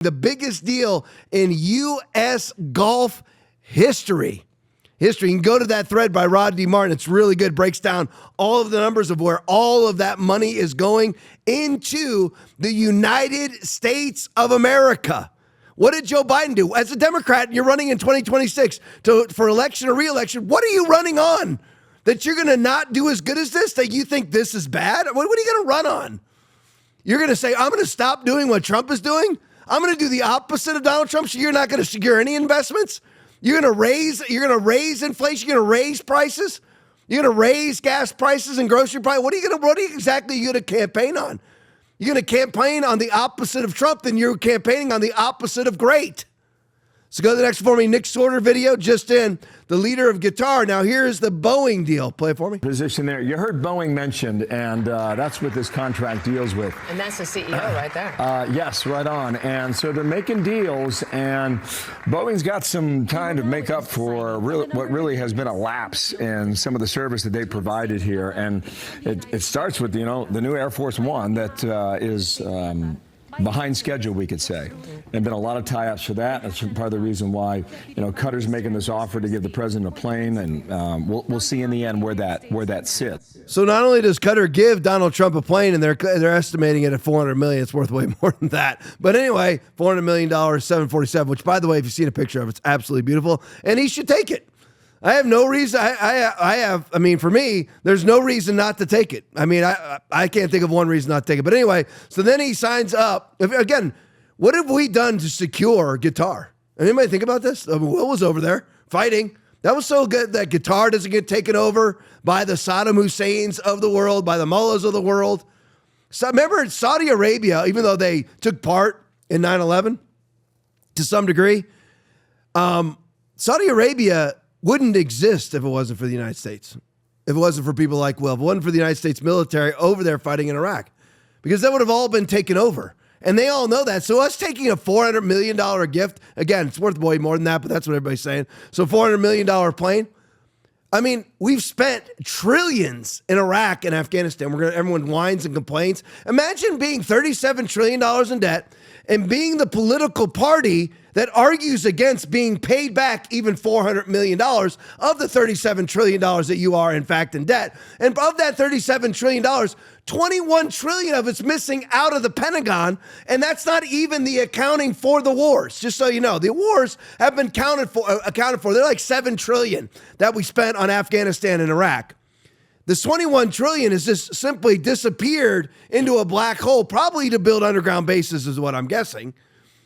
The biggest deal in U.S. golf history. You can go to that thread by Rod D. Martin. It's really good. Breaks down all of the numbers of where all of that money is going into the United States of America. What did Joe Biden do? As a Democrat, you're running in 2026 for election or re-election. What are you running on? That you're going to not do as good as this? That you think this is bad? What are you going to run on? You're going to say, I'm going to stop doing what Trump is doing? I'm going to do the opposite of Donald Trump, so you're not going to secure any investments? You're going to raise inflation, you're going to raise prices, you're going to raise gas prices and grocery prices. What are you exactly going to campaign on? You're going to campaign on the opposite of Trump, then you're campaigning on the opposite of great. So go to the next for me. Nick Sorter video just in, the leader of Qatar. Now here's the Boeing deal. Play it for me. Position there. You heard Boeing mentioned, and that's what this contract deals with. And that's the CEO right there. Yes, right on. And so they're making deals, and Boeing's got some time to make up for what really has been a lapse in some of the service that they provided here. And it starts with, the new Air Force One that is behind schedule, we could say. There've been a lot of tie-ups for that. That's part of the reason why, Qatar's making this offer to give the president a plane, and we'll see in the end where that sits. So not only does Qatar give Donald Trump a plane, and they're estimating it at $400 million, it's worth way more than that. But anyway, $400 million, 747, which, by the way, if you've seen a picture of it, it's absolutely beautiful, and he should take it. I have no reason. For me, there's no reason not to take it. I can't think of one reason not to take it. But anyway, so then he signs up. Again, what have we done to secure Qatar? Anybody think about this? Will was over there fighting. That was so good that Qatar doesn't get taken over by the Saddam Husseins of the world, by the mullahs of the world. So remember, Saudi Arabia, even though they took part in 9/11 to some degree, Saudi Arabia wouldn't exist if it wasn't for the United States. If it wasn't for people like Will, if it wasn't for the United States military over there fighting in Iraq, because that would have all been taken over. And they all know that. So us taking a $400 million gift, again, it's worth way more than that, but that's what everybody's saying. So $400 million plane. We've spent trillions in Iraq and Afghanistan. Everyone whines and complains. Imagine being $37 trillion in debt and being the political party that argues against being paid back even $400 million of the $37 trillion that you are, in fact, in debt. And of that $37 trillion, $21 trillion of it's missing out of the Pentagon, and that's not even the accounting for the wars. Just so you know, the wars have been accounted for. They're like $7 trillion that we spent on Afghanistan and Iraq. This $21 trillion has just simply disappeared into a black hole, probably to build underground bases is what I'm guessing.